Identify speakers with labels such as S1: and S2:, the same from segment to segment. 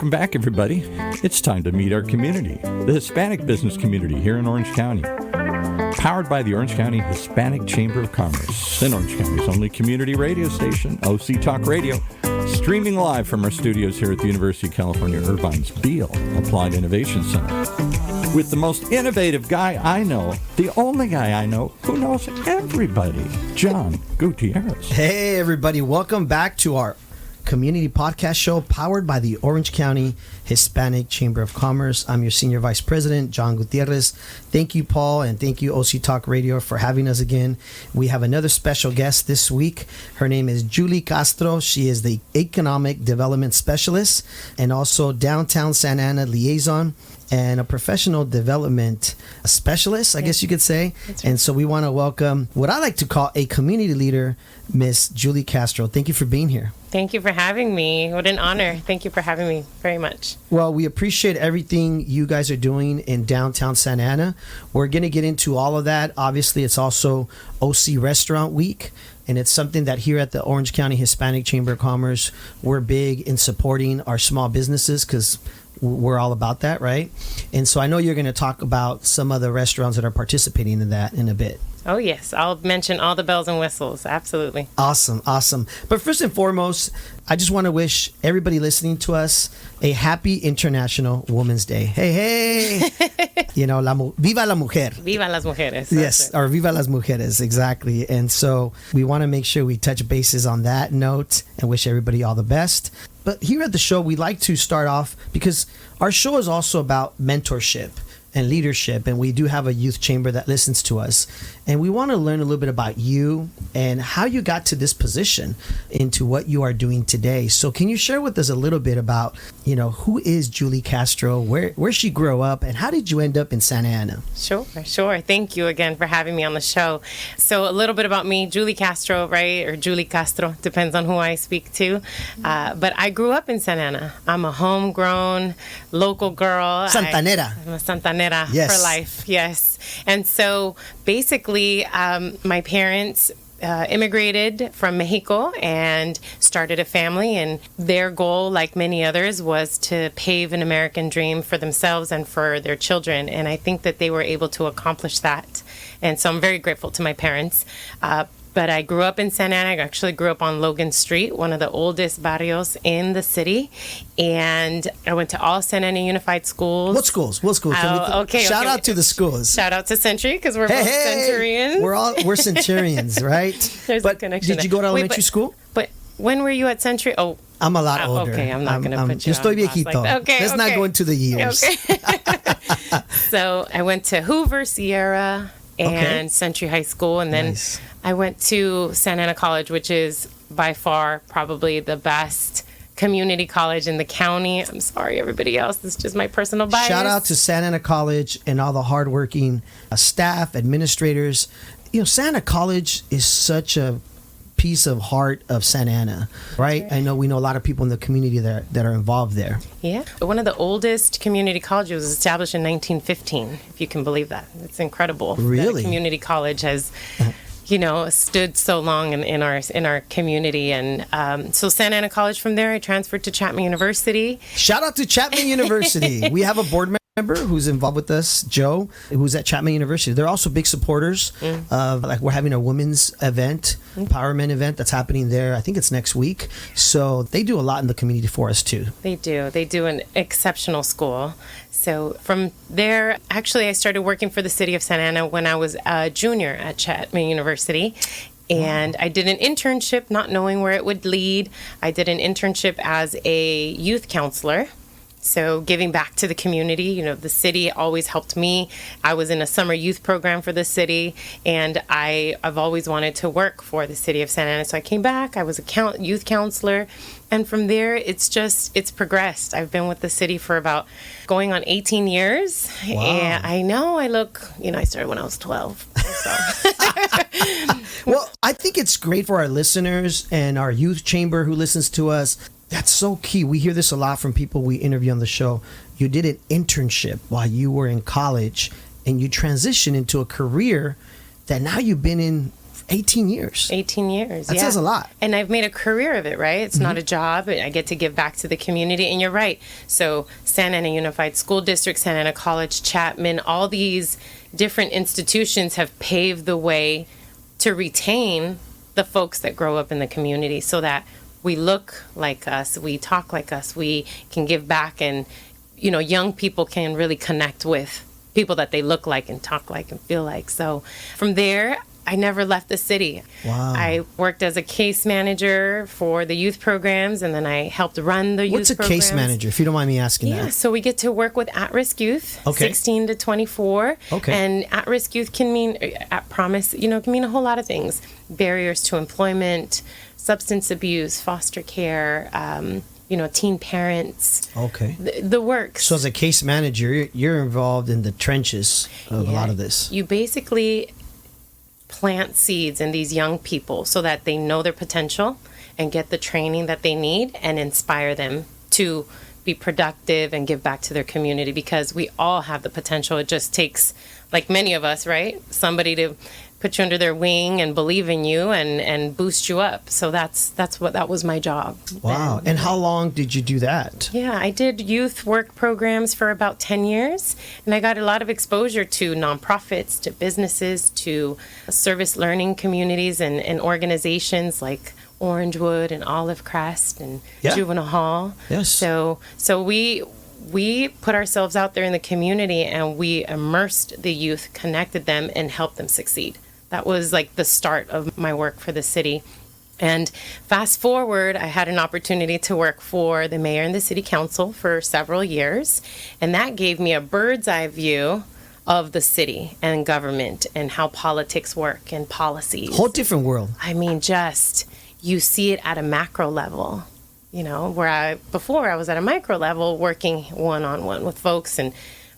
S1: Welcome back, everybody. It's time to meet our community, the Hispanic business community here in Orange County. Powered by the Orange County Hispanic Chamber of Commerce and Orange County's only community radio station, OC Talk Radio, streaming live from our studios here at the University of California, Irvine's Beale Applied Innovation Center. With the most innovative guy I know, the only guy I know who knows everybody, John Gutierrez.
S2: Hey, everybody. Welcome back to our community podcast show powered by the Orange County Hispanic Chamber of Commerce. I'm your Senior Vice President, John Gutierrez. Thank you, Paul, and thank you, OC Talk Radio, for having us again. We have another special guest this week. Her name is Julie Castro. She is the Economic Development Specialist and also Downtown Santa Ana Liaison and a professional development specialist, I guess you could say. Right. And so we want to welcome what I like to call a community leader, Miss Julie Castro. Thank you for being here.
S3: Thank you for having me. What an honor. Thank you for having me very much.
S2: Well, we appreciate everything you guys are doing in downtown Santa Ana. We're going to get into all of that. Obviously, it's also OC Restaurant Week, and it's something that here at the Orange County Hispanic Chamber of Commerce, we're big in supporting our small businesses because we're all about that, right? And so I know you're going to talk about some of the restaurants that are participating in that in a bit.
S3: Oh, yes. I'll mention all the bells and whistles. Absolutely.
S2: Awesome. But first and foremost, I just want to wish everybody listening to us a happy International Women's Day. Hey. You know, viva la mujer.
S3: Viva las mujeres.
S2: Yes, or viva las mujeres, exactly. And so we want to make sure we touch bases on that note and wish everybody all the best. But here at the show, we like to start off because our show is also about mentorship and leadership, and we do have a youth chamber that listens to us, and we want to learn a little bit about you and how you got to this position into what you are doing today. So can you share with us a little bit about, you know, who is Julie Castro, where she grew up, and how did you end up in Santa Ana?
S3: Sure. Thank you again for having me on the show. So a little bit about me, Julie Castro, right? Or Julie Castro, depends on who I speak to. But I grew up in Santa Ana. I'm a homegrown local girl.
S2: Santanera.
S3: I'm a Santanera.
S2: Yes.
S3: For life, yes. And so basically, my parents immigrated from Mexico and started a family, and their goal, like many others, was to pave an American dream for themselves and for their children. And I think that they were able to accomplish that. And so I'm very grateful to my parents. But I grew up in Santa Ana. I actually grew up on Logan Street, one of the oldest barrios in the city. And I went to all Santa Ana Unified Schools.
S2: What schools? Shout out to the schools.
S3: Shout out to Century, because we're both Centurions.
S2: We're Centurions, right?
S3: There's a connection.
S2: Did you go to elementary school?
S3: But when were you at Century? Oh,
S2: I'm a lot older.
S3: Okay, I'm not going to put you
S2: Yo estoy viejito.
S3: Like
S2: Let's not go into the years.
S3: Okay. So I went to Hoover, Sierra, and Century High School, and then I went to Santa Ana College, which is by far probably the best community college in the county. I'm sorry, everybody else. This is just my personal bias.
S2: Shout out to Santa Ana College and all the hardworking staff, administrators. You know, Santa Ana College is such a piece of heart of Santa Ana, right? I know we know a lot of people in the community that are involved there.
S3: Yeah. One of the oldest community colleges was established in 1915, if you can believe that. It's incredible.
S2: Really?
S3: That a community college has stood so long in our community. And so Santa Ana College, from there, I transferred to Chapman University.
S2: Shout out to Chapman University. We have a board member who's involved with us, Joe, who's at Chapman University. They're also big supporters of, like, we're having a women's event, empowerment event that's happening there. I think it's next week. So they do a lot in the community for us too.
S3: They do an exceptional school. So from there, actually, I started working for the city of Santa Ana when I was a junior at Chapman University. And I did an internship, not knowing where it would lead. I did an internship as a youth counselor. So giving back to the community, the city always helped me. I was in a summer youth program for the city, and I've always wanted to work for the city of Santa Ana. So I came back, I was a youth counselor, and from there, it's progressed. I've been with the city for about going on 18 years.
S2: Wow.
S3: And I know I started when I was 12. So.
S2: Well, I think it's great for our listeners and our youth chamber who listens to us. That's so key. We hear this a lot from people we interview on the show. You did an internship while you were in college, and you transitioned into a career that now you've been in 18 years.
S3: 18 years.
S2: That
S3: yeah.
S2: says a lot.
S3: And I've made a career of it, right? It's not a job. I get to give back to the community. And you're right. So Santa Ana Unified School District, Santa Ana College, Chapman, all these different institutions have paved the way to retain the folks that grow up in the community so that we look like us, we talk like us, we can give back, and, you know, young people can really connect with people that they look like and talk like and feel like. So from there, I never left the city.
S2: Wow.
S3: I worked as a case manager for the youth programs, and then I helped run the youth
S2: What's a
S3: programs.
S2: case manager, if you don't mind me asking
S3: Yeah,
S2: that?
S3: so we get to work with at-risk youth,
S2: Okay.
S3: 16 to 24.
S2: Okay.
S3: And at-risk youth can mean, at promise, you know, can mean a whole lot of things. Barriers to employment, substance abuse, foster care, you know, teen parents,
S2: Okay.
S3: the works.
S2: So as a case manager, you're involved in the trenches of a lot of this.
S3: You basically plant seeds in these young people so that they know their potential and get the training that they need and inspire them to be productive and give back to their community, because we all have the potential. It just takes, like many of us, right? Somebody to put you under their wing and believe in you and boost you up. So that was my job.
S2: Wow.
S3: then.
S2: And how long did you do that?
S3: Yeah, I did youth work programs for about 10 years, and I got a lot of exposure to nonprofits, to businesses, to service learning communities and organizations like Orangewood and Olive Crest and
S2: Yeah.
S3: Juvenile Hall.
S2: Yes.
S3: So we put ourselves out there in the community, and we immersed the youth, connected them, and helped them succeed. That was like the start of my work for the city. And fast forward, I had an opportunity to work for the mayor and the city council for several years. And that gave me a bird's eye view of the city and government and how politics work and policies.
S2: Whole different world.
S3: I mean, just you see it at a macro level, you know, where before I was at a micro level working one-on-one with folks, and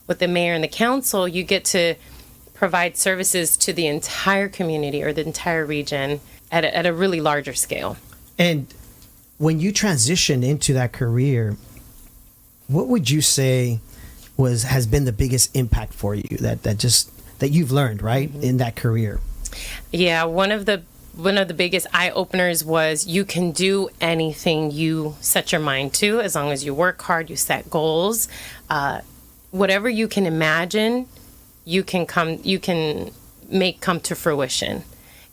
S3: with the mayor and the council, you get to provide services to the entire community or the entire region at a really larger scale.
S2: And when you transitioned into that career, what would you say has been the biggest impact for you that you've learned, right, in that career?
S3: Yeah, one of the biggest eye openers was you can do anything you set your mind to as long as you work hard, you set goals. Whatever you can imagine, you can make come to fruition.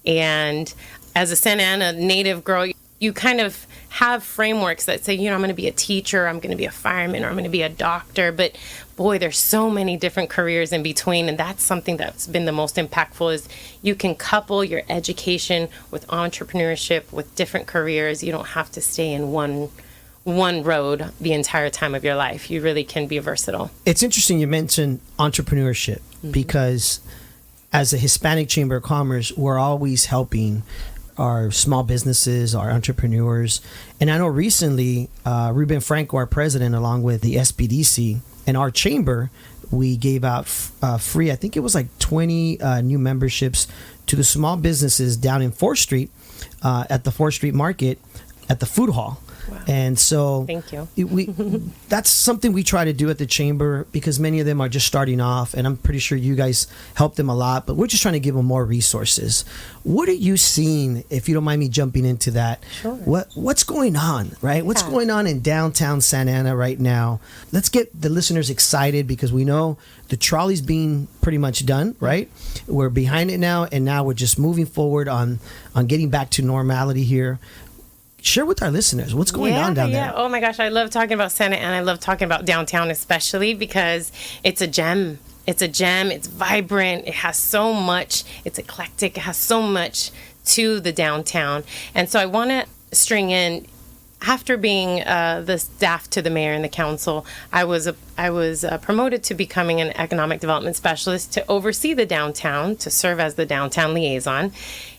S3: And as a Santa Ana native girl, you kind of have frameworks that say, you know, I'm going to be a teacher, I'm going to be a fireman, or I'm going to be a doctor. But boy, there's so many different careers in between. And that's something that's been the most impactful, is you can couple your education with entrepreneurship, with different careers. You don't have to stay in one road the entire time of your life. You really can be versatile.
S2: It's interesting you mentioned entrepreneurship, because as a Hispanic Chamber of Commerce, we're always helping our small businesses, our entrepreneurs. And I know recently, Ruben Franco, our president, along with the SBDC and our chamber, we gave out free, I think it was like 20 new memberships to the small businesses down in 4th Street, at the 4th Street Market, at the food hall.
S3: Wow.
S2: And so
S3: Thank you.
S2: That's something we try to do at the chamber, because many of them are just starting off, and I'm pretty sure you guys help them a lot, but we're just trying to give them more resources. What are you seeing, if you don't mind me jumping into that?
S3: Sure.
S2: What's going on, right? What's going on in downtown Santa Ana right now? Let's get the listeners excited, because we know the trolley's being pretty much done, right? We're behind it now, and now we're just moving forward on getting back to normality here. Share with our listeners what's going on down there.
S3: Oh my gosh, I love talking about Santa Ana. I love talking about downtown, especially because it's a gem. It's a gem. It's vibrant. It has so much. It's eclectic. It has so much to the downtown. And so I want to string in, after being the staff to the mayor and the council, I was promoted to becoming an economic development specialist to oversee the downtown, to serve as the downtown liaison.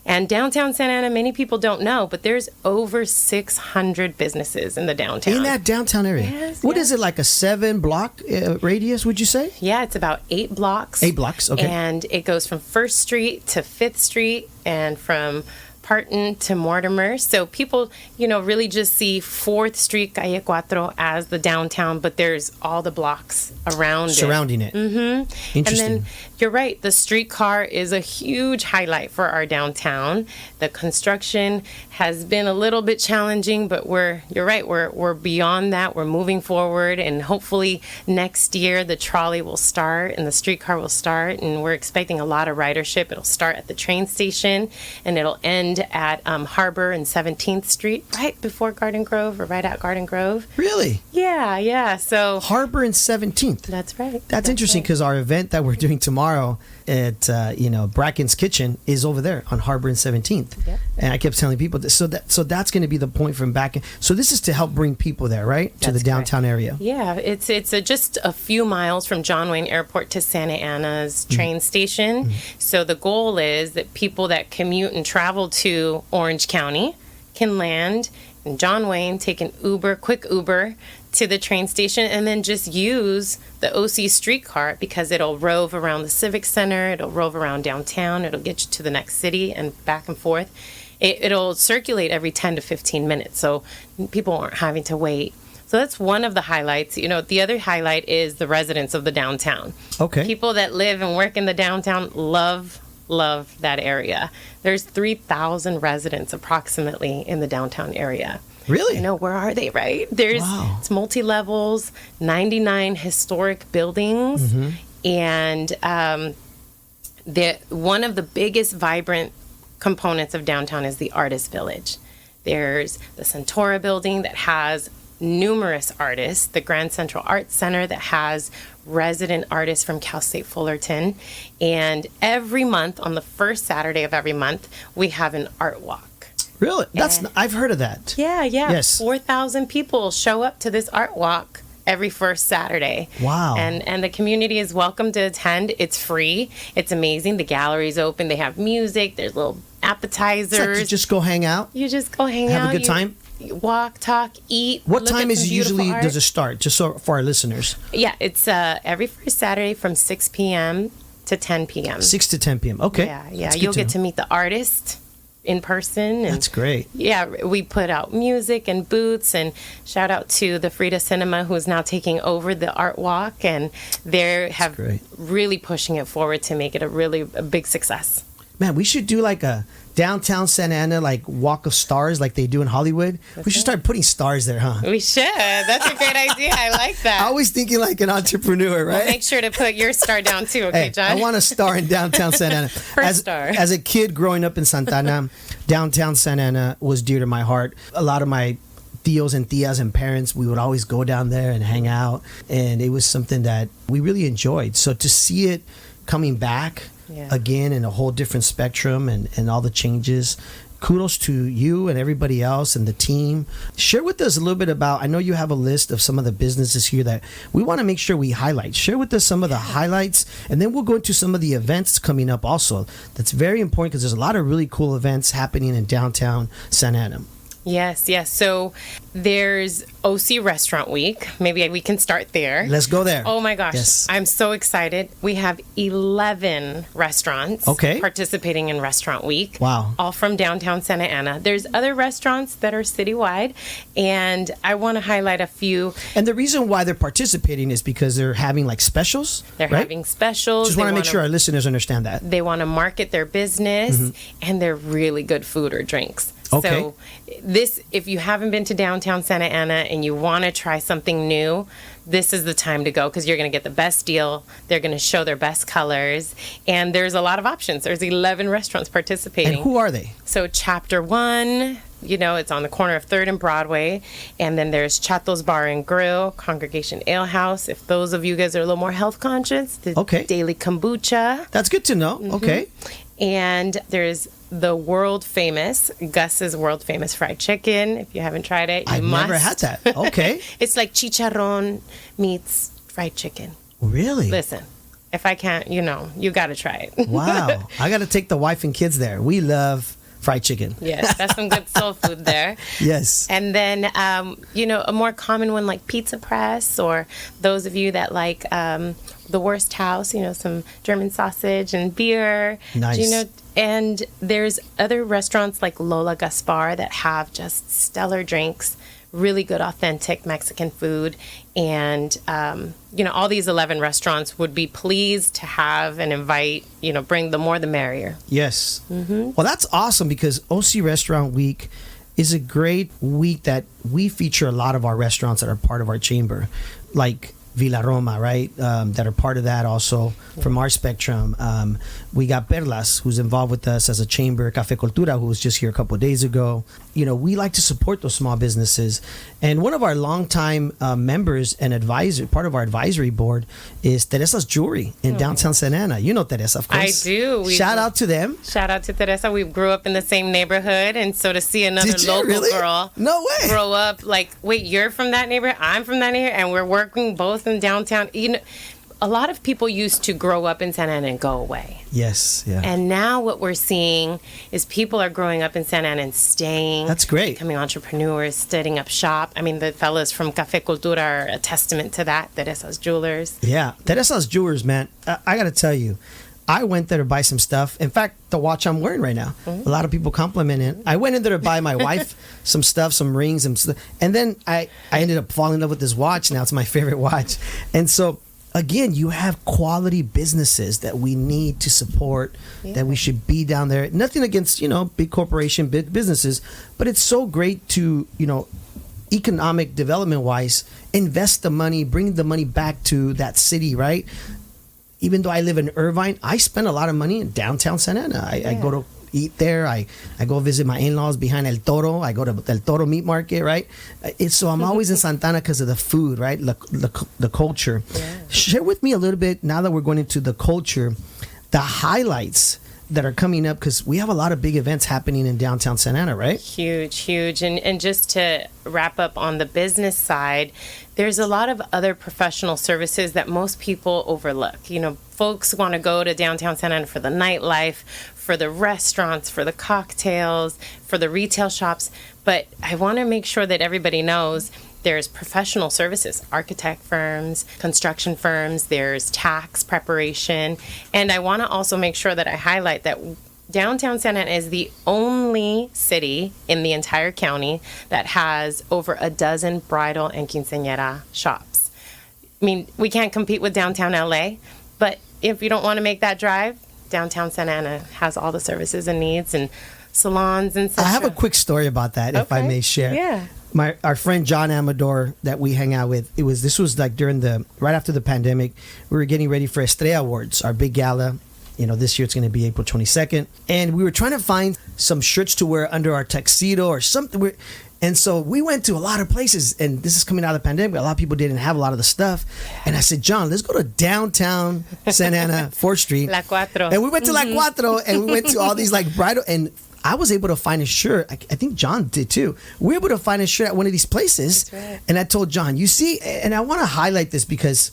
S3: And downtown Santa Ana, many people don't know, but there's over 600 businesses in the downtown.
S2: In that downtown area?
S3: Yes,
S2: What
S3: yes.
S2: is it, like a 7-block radius, would you say?
S3: Yeah, it's about 8 blocks.
S2: 8 blocks, okay.
S3: And it goes from 1st Street to 5th Street, and from Parton to Mortimer. So people, really just see 4th Street, Calle Cuatro as the downtown, but there's all the blocks around
S2: Surrounding it.
S3: Mm-hmm.
S2: Interesting.
S3: And then you're right. The streetcar is a huge highlight for our downtown. The construction has been a little bit challenging, but you're right. We're beyond that. We're moving forward, and hopefully next year the trolley will start and the streetcar will start, and we're expecting a lot of ridership. It'll start at the train station, and it'll end at Harbor and 17th Street, right before Garden Grove or right at Garden Grove.
S2: Really?
S3: Yeah. So
S2: Harbor and 17th.
S3: that's right.
S2: That's interesting because our event that we're doing tomorrow at Bracken's Kitchen is over there on Harbor and 17th.
S3: Yep.
S2: And I kept telling people so that's going to be the point from back. So this is to help bring people there, right, to the downtown area.
S3: Yeah, it's just a few miles from John Wayne Airport to SantaAna's train station. So the goal is that people that commute and travel to Orange County can land in John Wayne, take an quick Uber to the train station, and then just use the OC streetcar because it'll rove around the Civic Center, it'll rove around downtown, it'll get you to the next city and back and forth. It'll circulate every 10 to 15 minutes, so people aren't having to wait. So that's one of the highlights. The other highlight is the residents of the downtown.
S2: Okay.
S3: People that live and work in the downtown love that area. There's 3,000 residents approximately in the downtown area.
S2: Really?
S3: Where are they, right? It's multi-levels, 99 historic buildings, and one of the biggest vibrant components of downtown is the Artist Village. There's the Centura building that has numerous artists, the Grand Central Arts Center that has resident artists from Cal State Fullerton, and every month, on the first Saturday of every month, we have an art walk.
S2: Really? I've heard of that.
S3: Yeah.
S2: Yes.
S3: 4,000 people show up to this art walk every first Saturday.
S2: Wow.
S3: And the community is welcome to attend. It's free. It's amazing. The gallery's open. They have music. There's little appetizers.
S2: It's like you just go hang out?
S3: You just go hang out.
S2: Have a good time?
S3: You walk, talk, eat.
S2: What time does it start? Just so for our listeners.
S3: Yeah, it's every first Saturday from 6 p.m. to 10 p.m.
S2: 6 to 10 p.m. Okay.
S3: Yeah. You'll get to meet the artist in person.
S2: That's great.
S3: Yeah, we put out music and booths, and shout out to the Frida Cinema, who's now taking over the art walk, and they have really pushing it forward to make it a big success.
S2: Man, we should do like a downtown Santa Ana walk of stars like they do in Hollywood. We should start putting stars there, huh?
S3: We should. That's a great idea. I like that.
S2: Always thinking like an entrepreneur, right?
S3: Well, make sure to put your star down too, okay, John?
S2: I want a star in downtown Santa Ana.
S3: Star.
S2: As a kid growing up in Santa Ana, downtown Santa Ana was dear to my heart. A lot of my tios and tias and parents, we would always go down there and hang out, and it was something that we really enjoyed. So to see it coming back again in a whole different spectrum and all the changes, kudos to you and everybody else and the team. Share with us a little bit about, I know you have a list of some of the businesses here that we want to make sure we highlight. Share with us some of the highlights, and then we'll go into some of the events coming up also. That's very important because there's a lot of really cool events happening in downtown Santa Ana.
S3: Yes. So there's OC Restaurant Week. Maybe we can start there.
S2: Let's go there.
S3: Oh my gosh.
S2: Yes.
S3: I'm so excited. We have 11 restaurants participating in Restaurant Week.
S2: Wow.
S3: All from downtown Santa Ana. There's other restaurants that are citywide, and I want to highlight a few.
S2: And the reason why they're participating is because they're having specials.
S3: They're having specials.
S2: Just want to make sure our listeners understand that.
S3: They want to market their business, and they're really good food or drinks.
S2: Okay.
S3: So if you haven't been to downtown Santa Ana and you want to try something new, this is the time to go because you're going to get the best deal. They're going to show their best colors, and there's a lot of options. There's 11 restaurants participating.
S2: And who are they?
S3: So Chapter 1, it's on the corner of 3rd and Broadway, and then there's Chato's Bar and Grill, Congregation Ale House. If those of you guys are a little more health conscious, the Daily Kombucha.
S2: That's good to know. Okay.
S3: And there's the Gus's world famous fried chicken. If you haven't tried it, you must.
S2: I've never had that. Okay.
S3: It's like chicharron meets fried chicken.
S2: Really?
S3: Listen, if I can't, you got to try it.
S2: Wow. I got to take the wife and kids there. We love fried chicken.
S3: Yes, that's some good soul food there.
S2: Yes.
S3: And then, a more common one like Pizza Press, or those of you that like the Worst House, some German sausage and beer.
S2: Nice.
S3: And there's other restaurants like Lola Gaspar that have just stellar drinks, really good, authentic Mexican food. And, all these 11 restaurants would be pleased to have and invite, bring the more the merrier.
S2: Yes. Well, that's awesome because OC Restaurant Week is a great week that we feature a lot of our restaurants that are part of our chamber, like Villa Roma, right? That are part of that also from our spectrum. We got Perlas, who's involved with us as a chamber, Café Cultura, who was just here a couple of days ago. We like to support those small businesses. And one of our longtime members and advisor, part of our advisory board, is Teresa's Jewelry in downtown Santa Ana. You know Teresa, of course.
S3: I do.
S2: Shout out to them.
S3: Shout out to Teresa. We grew up in the same neighborhood. And so to see another local
S2: really?
S3: girl
S2: No way.
S3: grow up, like, wait, you're from that neighborhood? I'm from that neighborhood. And we're working both in downtown. A lot of people used to grow up in Santa Ana and go away.
S2: Yes, yeah.
S3: And now what we're seeing is people are growing up in Santa Ana and staying.
S2: That's great.
S3: Becoming entrepreneurs, setting up shop. I mean, the fellas from Café Cultura are a testament to that. Teresa's Jewelers.
S2: Yeah, Teresa's Jewelers, man. I got to tell you, I went there to buy some stuff. In fact, the watch I'm wearing right now, a lot of people compliment it. I went in there to buy my wife some stuff, some rings, and then I ended up falling in love with this watch. Now it's my favorite watch. And so, again, you have quality businesses that we need to support, that we should be down there. Nothing against, big corporation, big businesses, but it's so great to, economic development wise, invest the money, bring the money back to that city, right? Even though I live in Irvine, I spend a lot of money in downtown Santa Ana. I go to eat there. I go visit my in-laws behind El Toro. I go to El Toro meat market, right? So I'm always in Santa Ana because of the food, right? The culture. Yeah. Share with me a little bit, now that we're going into the culture, the highlights that are coming up, because we have a lot of big events happening in downtown Santa Ana, right?
S3: Huge. And just to wrap up on the business side, there's a lot of other professional services that most people overlook. Folks want to go to downtown Santa Ana for the nightlife, for the restaurants, for the cocktails, for the retail shops. But I want to make sure that everybody knows there's professional services, architect firms, construction firms, there's tax preparation. And I want to also make sure that I highlight that downtown Santa Ana is the only city in the entire county that has over a dozen bridal and quinceañera shops. I mean, we can't compete with downtown LA, but if you don't want to make that drive, downtown Santa Ana has all the services and needs and salons and such.
S2: I have a quick story about that, if I may share.
S3: Yeah.
S2: Our friend John Amador that we hang out with, this was like right after the pandemic. We were getting ready for Estrella Awards, our big gala. This year it's going to be April 22nd. And we were trying to find some shirts to wear under our tuxedo or something. And so we went to a lot of places, and this is coming out of the pandemic. A lot of people didn't have a lot of the stuff. And I said, John, let's go to downtown Santa Ana, 4th Street.
S3: La Cuatro.
S2: And we went to La Cuatro, and we went to all these like bridal, and I was able to find a shirt. I think John did too. We were able to find a shirt at one of these places. That's right. And I told John, you see, and I want to highlight this because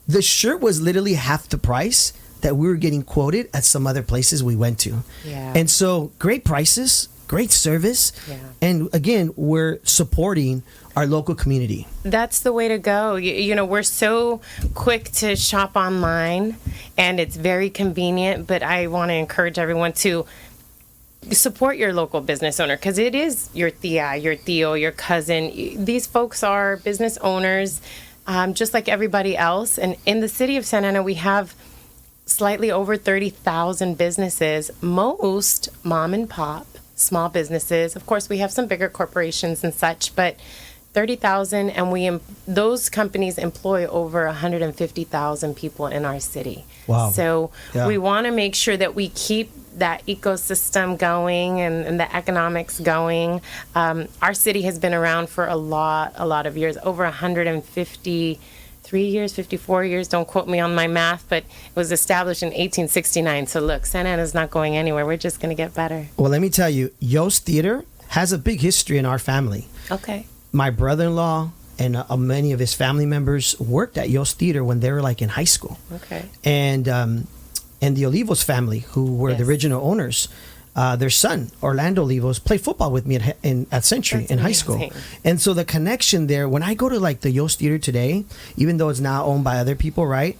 S2: the shirt was literally half the price that we were getting quoted at some other places we went to.
S3: Yeah.
S2: And so great prices, great service. Yeah. And again, we're supporting our local community.
S3: That's the way to go. We're so quick to shop online and it's very convenient, but I want to encourage everyone to support your local business owner because it is your tia, your tío, your cousin. These folks are business owners just like everybody else. And in the city of Santa Ana, we have slightly over 30,000 businesses, most mom and pop, small businesses. Of course, we have some bigger corporations and such, but 30,000, and those companies employ over 150,000 people in our city.
S2: Wow.
S3: So we want to make sure that we keep that ecosystem going and the economics going. Our city has been around for a lot of years, over 153 years, 54 years. Don't quote me on my math, but it was established in 1869. So look, Santa Ana's not going anywhere. We're just going to get better.
S2: Well, let me tell you, Yost Theater has a big history in our family.
S3: Okay.
S2: My brother-in-law and many of his family members worked at Yost Theater when they were like in high school.
S3: Okay.
S2: And the Olivos family, who were the original owners, their son, Orlando Olivos, played football with me at Century. That's in high school. And so the connection there, when I go to like the Yost Theater today, even though it's now owned by other people, right?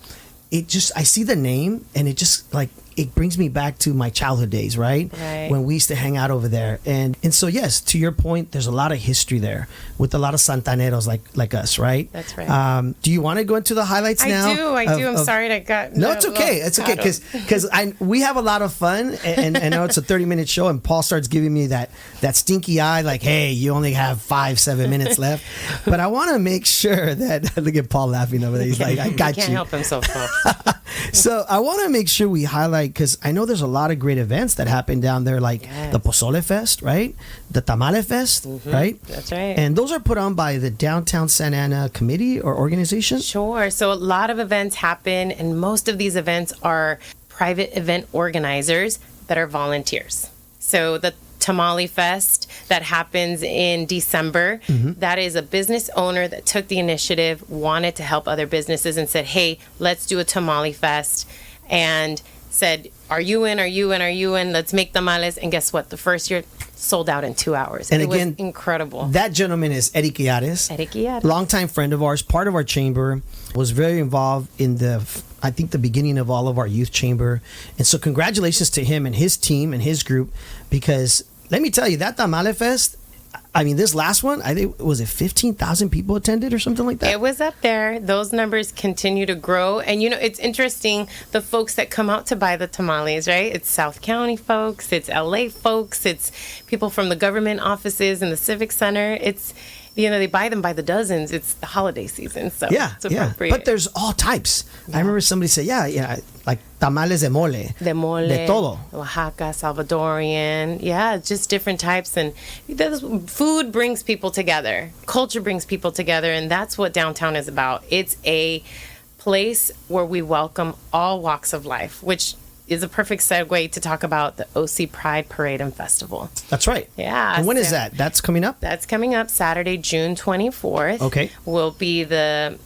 S2: I see the name and it just like, it brings me back to my childhood days, right?
S3: Right.
S2: When we used to hang out over there. And so, yes, to your point, there's a lot of history there with a lot of Santaneros like us, right?
S3: That's right.
S2: Do you want to go into the highlights now?
S3: I do. I'm sorry I got...
S2: No, it's okay. It's okay because we have a lot of fun, and I know it's a 30-minute show, and Paul starts giving me that stinky eye, like, hey, you only have 7 minutes left. But I want to make sure that look at Paul laughing over there. He's like, I got you.
S3: Can't help himself, Paul.
S2: So I want to make sure we highlight, because I know there's a lot of great events that happen down there, like the Pozole Fest, right? The Tamale Fest, right?
S3: That's right.
S2: And those are put on by the Downtown Santa Ana Committee or organization?
S3: Sure. So a lot of events happen, and most of these events are private event organizers that are volunteers. So the Tamale Fest that happens in December, that is a business owner that took the initiative, wanted to help other businesses, and said, hey, let's do a Tamale Fest. And said, are you in? Are you in? Are you in? Let's make tamales. And guess what? The first year sold out in 2 hours.
S2: And
S3: it
S2: again,
S3: was incredible.
S2: That gentleman is Eddie Quiares.
S3: Eddie Quiares.
S2: Longtime friend of ours, part of our chamber, was very involved in the beginning of all of our youth chamber. And so congratulations to him and his team and his group, because let me tell you, that Tamale Fest, I mean, this last one, I think, was it 15,000 people attended or something like that?
S3: It was up there. Those numbers continue to grow. And, it's interesting, the folks that come out to buy the tamales, right? It's South County folks, it's LA folks, it's people from the government offices and the Civic Center. It's, they buy them by the dozens. It's the holiday season, so it's appropriate.
S2: But there's all types. I remember somebody said, like tamales de mole.
S3: De mole.
S2: De todo.
S3: Oaxaca, Salvadorian. Yeah, just different types. And food brings people together. Culture brings people together. And that's what downtown is about. It's a place where we welcome all walks of life, which is a perfect segue to talk about the OC Pride Parade and Festival.
S2: That's right.
S3: Yeah.
S2: And when is that? That's coming up?
S3: That's coming up Saturday, June 24th.
S2: Okay.
S3: Will be the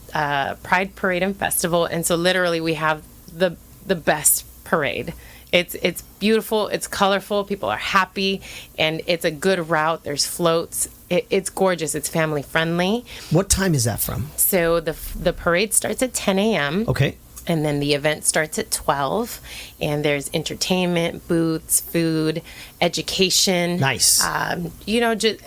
S3: Pride Parade and Festival. And so literally we have the best parade. It's beautiful. It's colorful. People are happy. And it's a good route. There's floats. It's gorgeous. It's family friendly.
S2: What time is that from?
S3: So the parade starts at 10 a.m.
S2: Okay.
S3: And then the event starts at 12, and there's entertainment, booths, food, education.
S2: Nice.
S3: Just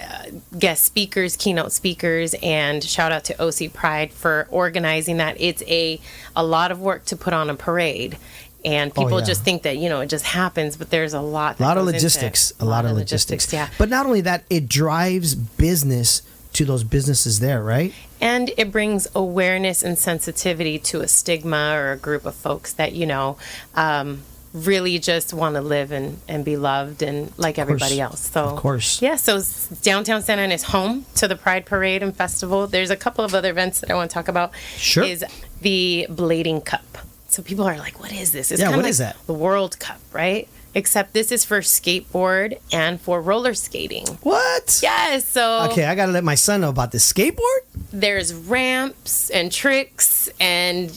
S3: guest speakers, keynote speakers, and shout out to OC Pride for organizing that. It's a lot of work to put on a parade. And people just think that, it just happens, but there's a lot.
S2: A lot of logistics. A lot of logistics.
S3: Yeah.
S2: But not only that, it drives business to those businesses there, right?
S3: And it brings awareness and sensitivity to a stigma or a group of folks that, really just want to live and be loved and like everybody else. So,
S2: of course.
S3: Yeah, so downtown Santa Ana is home to the Pride Parade and Festival. There's a couple of other events that I want to talk about.
S2: Sure.
S3: Is the Blading Cup. So people are like, what is this? It's
S2: what
S3: like
S2: is that?
S3: The World Cup, right? Except this is for skateboard and for roller skating.
S2: What?
S3: Yes. So
S2: okay, I gotta let my son know about this skateboard.
S3: There's ramps and tricks and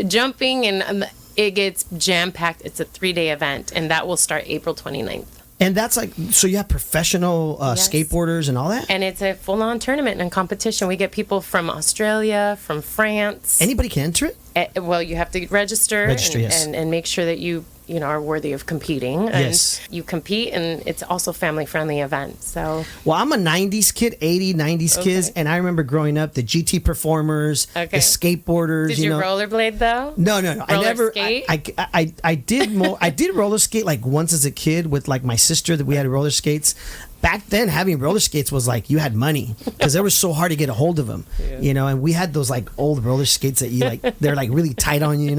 S3: jumping, and it gets jam packed. It's a 3-day event, and that will start April 29th.
S2: And that's like, so you have professional skateboarders and all that?
S3: And it's a full-on tournament and competition. We get people from Australia, from France.
S2: Anybody can enter it?
S3: Well, you have to register
S2: yes.
S3: and make sure that you are worthy of competing. And
S2: yes.
S3: You compete, and it's also family-friendly event. So,
S2: well, I'm a 90s kid, 80s, 90s kids, and I remember growing up, the GT performers, the skateboarders.
S3: Did you rollerblade, though?
S2: No. I never.
S3: Skate?
S2: I did more. I did roller skate like once as a kid with like my sister, that we had roller skates. Back then, having roller skates was like you had money, because they were so hard to get a hold of them, and we had those like old roller skates that they're like really tight on you,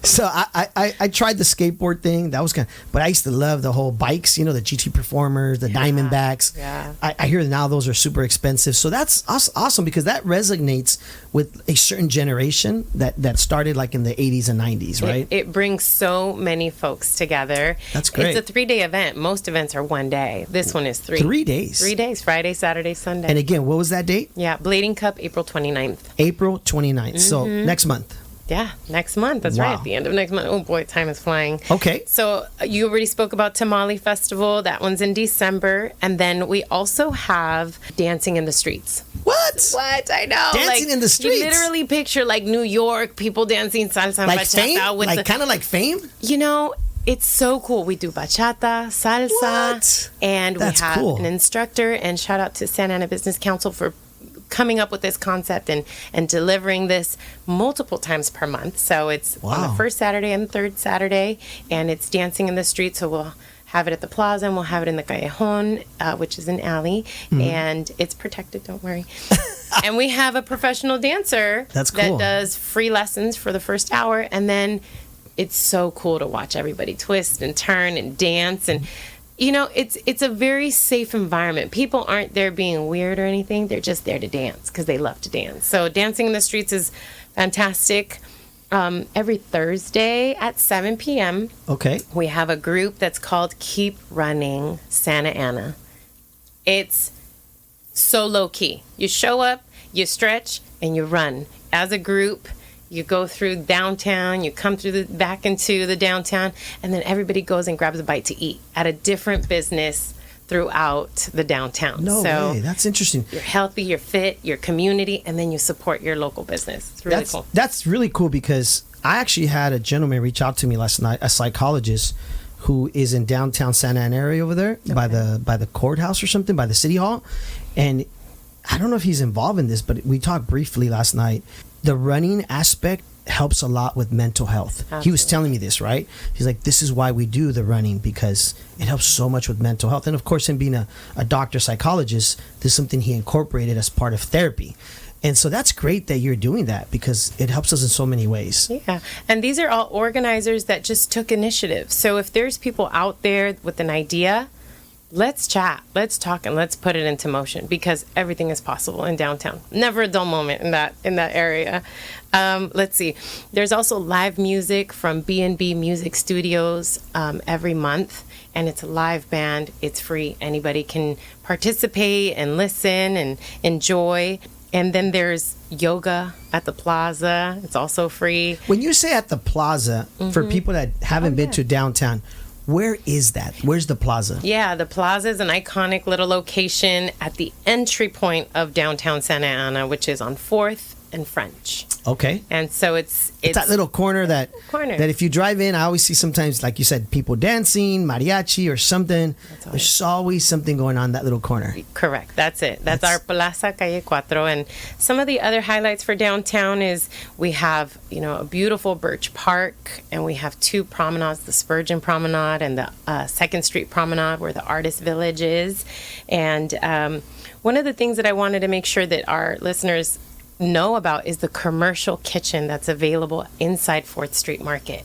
S2: So I tried the skateboard thing. That was but I used to love the whole bikes, the GT Performers, the Diamondbacks.
S3: Yeah.
S2: I hear now those are super expensive. So that's awesome, because that resonates with a certain generation that started like in the 80s and 90s, right?
S3: It brings so many folks together.
S2: That's great.
S3: It's a 3-day event. Most events are 1 day. This one is 3.
S2: 3 days.
S3: 3 days. Friday, Saturday, Sunday.
S2: And again, what was that date?
S3: Yeah, Blading Cup, April 29th.
S2: April 29th. So next month.
S3: Yeah, next month. That's right. At the end of next month. Oh boy, time is flying.
S2: Okay.
S3: So you already spoke about Tamale Festival. That one's in December. And then we also have Dancing in the Streets.
S2: What?
S3: What? I know.
S2: Dancing in the streets.
S3: You literally picture like New York, people dancing salsa and
S2: Like
S3: bachata.
S2: Fame?
S3: With
S2: Like kind of like Fame?
S3: You know, it's so cool. We do bachata, salsa,
S2: What?
S3: and
S2: That's
S3: we have
S2: cool.
S3: an instructor. And shout out to Santa Ana Business Council for coming up with this concept and delivering this multiple times per month. So it's on the first Saturday and the third Saturday, and it's dancing in the street. So we'll have it at the plaza, and we'll have it in the Callejon, which is an alley, and it's protected, don't worry. And we have a professional dancer
S2: That's cool.
S3: that does free lessons for the first hour, and then it's so cool to watch everybody twist and turn and dance. And you know, it's a very safe environment. People aren't there being weird or anything. They're just there to dance because they love to dance. So dancing in the streets is fantastic. Every Thursday at 7 p.m.
S2: Okay.
S3: we have a group that's called Keep Running Santa Ana. It's so low key. You show up, you stretch, and you run. As a group, you go through downtown, you come through back into the downtown, and then everybody goes and grabs a bite to eat at a different business throughout the downtown.
S2: No
S3: so
S2: way. That's interesting.
S3: you're healthy, you're fit, your community, and then you support your local business. It's really cool.
S2: That's really cool because I actually had a gentleman reach out to me last night, a psychologist who is in downtown Santa Ana area over there by the courthouse or something, by the city hall. And I don't know if he's involved in this, but we talked briefly last night. The running aspect helps a lot with mental health.
S3: Absolutely.
S2: He was telling me this, right? He's like, this is why we do the running, because it helps so much with mental health. And of course, him being a doctor psychologist, this is something he incorporated as part of therapy. And so that's great that you're doing that because it helps us in so many ways.
S3: Yeah. And these are all organizers that just took initiative. So if there's people out there with an idea, let's chat, let's talk, and let's put it into motion because everything is possible in downtown. Never a dull moment in that area. Let's see. There's also live music from B&B Music Studios every month, and it's a live band. It's free. Anybody can participate and listen and enjoy. And then there's yoga at the plaza. It's also free.
S2: When you say at the plaza, for people that haven't been to downtown, where is that? Where's the plaza?
S3: Yeah, the plaza is an iconic little location at the entry point of downtown Santa Ana, which is on 4th and French.
S2: Okay.
S3: And so it's
S2: that little corner that
S3: corner.
S2: if you drive in, I always see sometimes, like you said, people dancing, mariachi or something. There's always something going on in that little corner.
S3: Correct. That's it. That's our Plaza Calle Cuatro. And some of the other highlights for downtown is we have, a beautiful Birch Park, and we have 2 promenades, the Spurgeon Promenade and the 2nd Street Promenade, where the Artist Village is. And one of the things that I wanted to make sure that our listeners know about is the commercial kitchen that's available inside 4th Street Market.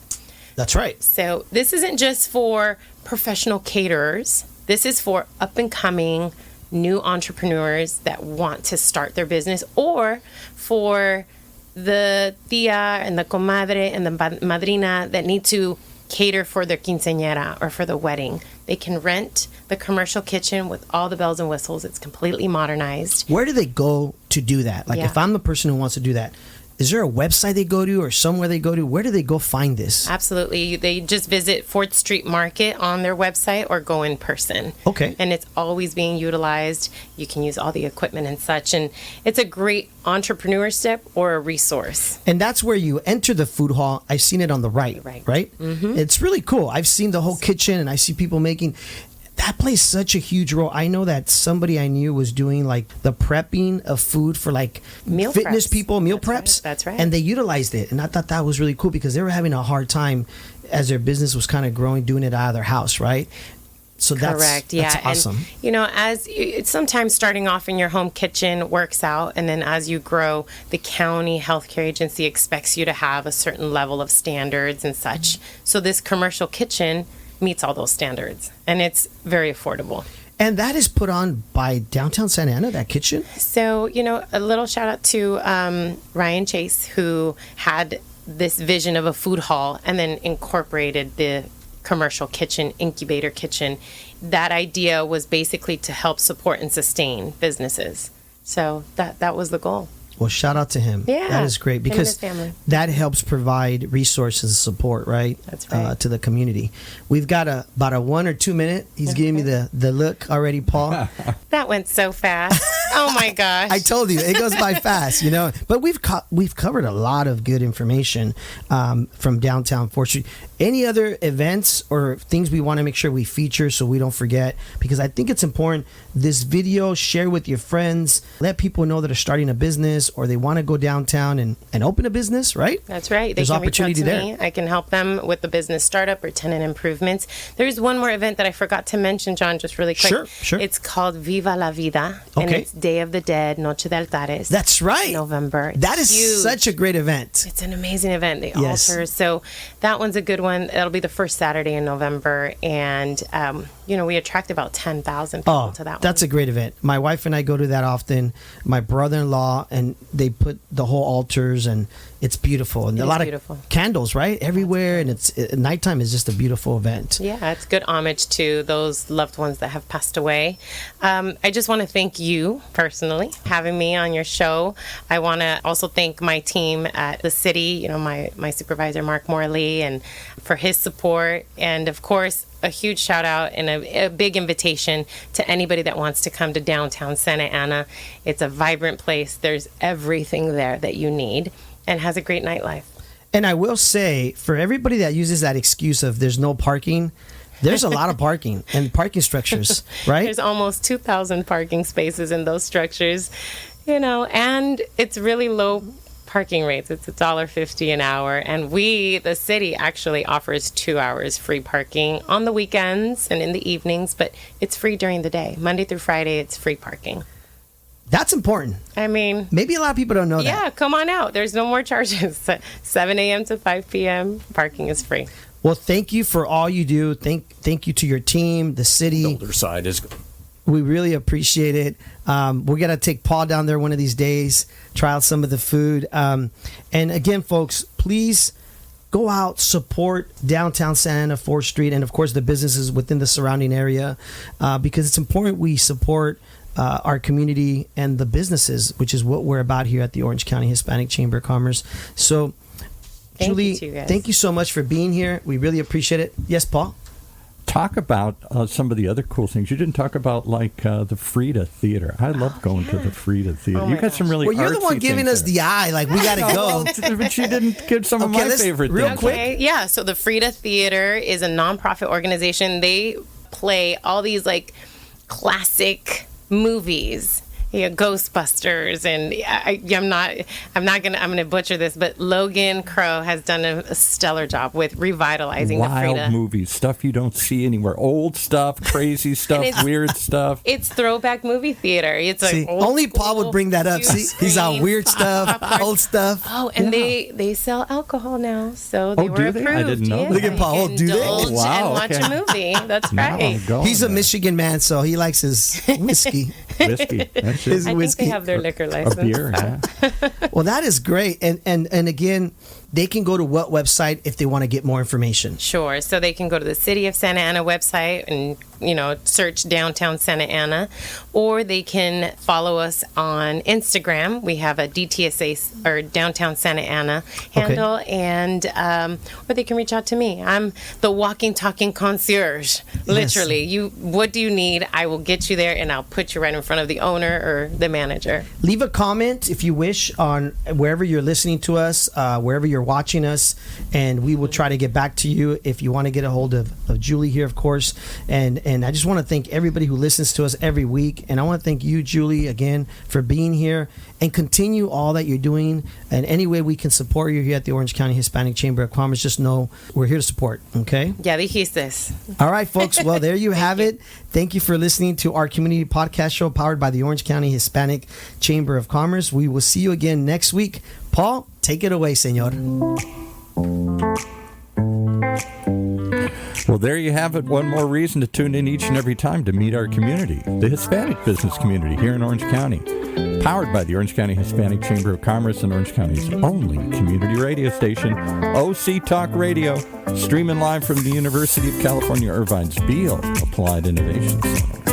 S2: That's right.
S3: So this isn't just for professional caterers. This is for up-and-coming new entrepreneurs that want to start their business, or for the tia and the comadre and the madrina that need to cater for their quinceañera or for the wedding. They can rent the commercial kitchen with all the bells and whistles. It's completely modernized.
S2: Where do they go to do that? Like, if I'm the person who wants to do that, is there a website they go to or somewhere they go to? Where do they go find this?
S3: Absolutely. They just visit 4th Street Market on their website or go in person.
S2: Okay.
S3: And it's always being utilized. You can use all the equipment and such. And it's a great entrepreneur step or a resource.
S2: And that's where you enter the food hall. I've seen it on the right? Mm-hmm. It's really cool. I've seen the whole kitchen, and I see people making... That plays such a huge role. I know that somebody I knew was doing like the prepping of food for like
S3: meal
S2: fitness
S3: preps.
S2: people, meal
S3: That's
S2: preps.
S3: Right. That's right.
S2: And they utilized it. And I thought that was really cool because they were having a hard time as their business was kind of growing, doing it out of their house, right? So
S3: Correct. Yeah.
S2: That's awesome.
S3: And, as sometimes starting off in your home kitchen works out, and then as you grow, the county healthcare agency expects you to have a certain level of standards and such. So this commercial kitchen meets all those standards, and it's very affordable.
S2: And that is put on by Downtown Santa Ana, that kitchen?
S3: So, a little shout out to Ryan Chase, who had this vision of a food hall and then incorporated the commercial kitchen, incubator kitchen. That idea was basically to help support and sustain businesses. So that was the goal.
S2: Well, shout out to him.
S3: Yeah,
S2: that is great because that helps provide resources and support, right?
S3: That's right.
S2: To the community. We've got about a 1 or 2 minute. He's giving me the look already, Paul.
S3: That went so fast. Oh my gosh.
S2: I told you it goes by fast, you know. But we've covered a lot of good information from downtown 4th Street. Any other events or things we want to make sure we feature so we don't forget? Because I think it's important. This video, share with your friends. Let people know that are starting a business or they want to go downtown and open a business, right?
S3: That's right. They
S2: There's
S3: can reach out
S2: opportunity
S3: to
S2: there.
S3: me. I can help them with the business startup or tenant improvements. There's one more event that I forgot to mention, John, just really quick.
S2: Sure.
S3: It's called Viva la Vida. And
S2: Okay.
S3: it's Day of the Dead, Noche de Altares.
S2: That's right.
S3: November.
S2: That is
S3: huge.
S2: such a great event.
S3: It's an amazing event. The
S2: Yes.
S3: altars. So that one's a good one. That'll be the first Saturday in November. And, we attract about 10,000 people to that one.
S2: That's a great event. My wife and I go to that often. My brother-in-law, and they put the whole altars, and it's beautiful. And
S3: It
S2: a
S3: is
S2: lot
S3: beautiful.
S2: of candles, right? Everywhere, and nighttime is just a beautiful event.
S3: Yeah, it's good homage to those loved ones that have passed away. I just want to thank you personally having me on your show. I want to also thank my team at the city, my supervisor, Mark Morley, and for his support. And of course, a huge shout out and a big invitation to anybody that wants to come to downtown Santa Ana. It's a vibrant place. There's everything there that you need and has a great nightlife.
S2: And I will say, for everybody that uses that excuse of there's no parking, there's a lot of parking and parking structures, right?
S3: There's almost 2,000 parking spaces in those structures, and it's really low parking rates. It's $1.50 an hour. And the city actually offers 2 hours free parking on the weekends and in the evenings, but it's free during the day. Monday through Friday, it's free parking.
S2: That's important.
S3: I mean,
S2: Maybe a lot of people don't know that.
S3: yeah, come on out. There's no more charges. 7 a.m. to 5 p.m. Parking is free.
S2: Well, thank you for all you do. Thank you to your team, the city.
S4: Older side is
S2: We really appreciate it. We're going to take Paul down there one of these days, try out some of the food. And again, folks, please go out, support downtown Santa Ana, 4th Street, and of course the businesses within the surrounding area, because it's important we support our community and the businesses, which is what we're about here at the Orange County Hispanic Chamber of Commerce. So,
S3: Thank
S2: Julie,
S3: you to you guys.
S2: thank you so much for being here. We really appreciate it. Yes, Paul?
S1: Talk about some of the other cool things. You didn't talk about the Frida Theater. I love going to the Frida Theater.
S3: Oh
S1: you
S3: my
S1: got some
S3: gosh.
S1: really
S2: Well, you're the
S1: artsy
S2: one giving
S1: things
S2: us
S1: there.
S2: the eye. Like, we got to go.
S1: But you didn't give some of
S2: Okay,
S1: my
S2: let's-
S1: favorite
S2: real
S1: things.
S2: quick.
S3: Okay, yeah. So the Frida Theater is a nonprofit organization. They play all these classic movies. Ghostbusters, and I'm gonna butcher this, but Logan Crow has done a stellar job with revitalizing the
S1: Wild
S3: Frida.
S1: movies, stuff you don't see anywhere. Old stuff, crazy stuff,
S3: it's-
S1: weird stuff.
S3: It's throwback movie theater. It's
S2: See,
S3: old
S2: only Paul
S3: school,
S2: would bring that up. See, he's on
S3: huge
S2: weird stuff,
S3: screen.
S2: old stuff.
S3: Oh, and they sell alcohol now, so they
S1: Oh,
S3: wur
S1: do they?
S3: approved.
S1: I didn't know
S3: Yeah,
S1: that.
S2: Look at Paul.
S3: you
S2: Oh,
S3: can
S2: do they?
S3: indulge
S1: Wow,
S3: and watch
S1: okay.
S3: a movie. That's
S1: Now
S3: right.
S1: I'm going
S2: He's a
S1: there.
S2: Michigan man, so he likes his whiskey.
S1: Whiskey. That's
S2: His
S1: it.
S3: I think
S2: whiskey.
S3: they have their liquor
S1: Or
S3: license.
S1: beer, yeah.
S2: Well, that is great. And again, they can go to what website if they want to get more information?
S3: Sure. So they can go to the City of Santa Ana website and, search downtown Santa Ana, or they can follow us on Instagram. We have a DTSA or downtown Santa Ana handle, and or they can reach out to me. I'm the walking, talking concierge. Literally, what do you need? I will get you there, and I'll put you right in front of the owner or the manager.
S2: Leave a comment if you wish on wherever you're listening to us, wherever you're watching us, and we will try to get back to you if you want to get a hold of Julie here, of course. And I just want to thank everybody who listens to us every week. And I want to thank you, Julie, again, for being here, and continue all that you're doing. And any way we can support you here at the Orange County Hispanic Chamber of Commerce, just know we're here to support, okay?
S3: Ya dijiste.
S2: All right, folks. Well, there you have it. Thank you for listening to our community podcast show powered by the Orange County Hispanic Chamber of Commerce. We will see you again next week. Paul, take it away, senor.
S1: Well, there you have it. One more reason to tune in each and every time to meet our community, the Hispanic business community here in Orange County. Powered by the Orange County Hispanic Chamber of Commerce and Orange County's only community radio station, OC Talk Radio, streaming live from the University of California, Irvine's Beale Applied Innovation Center.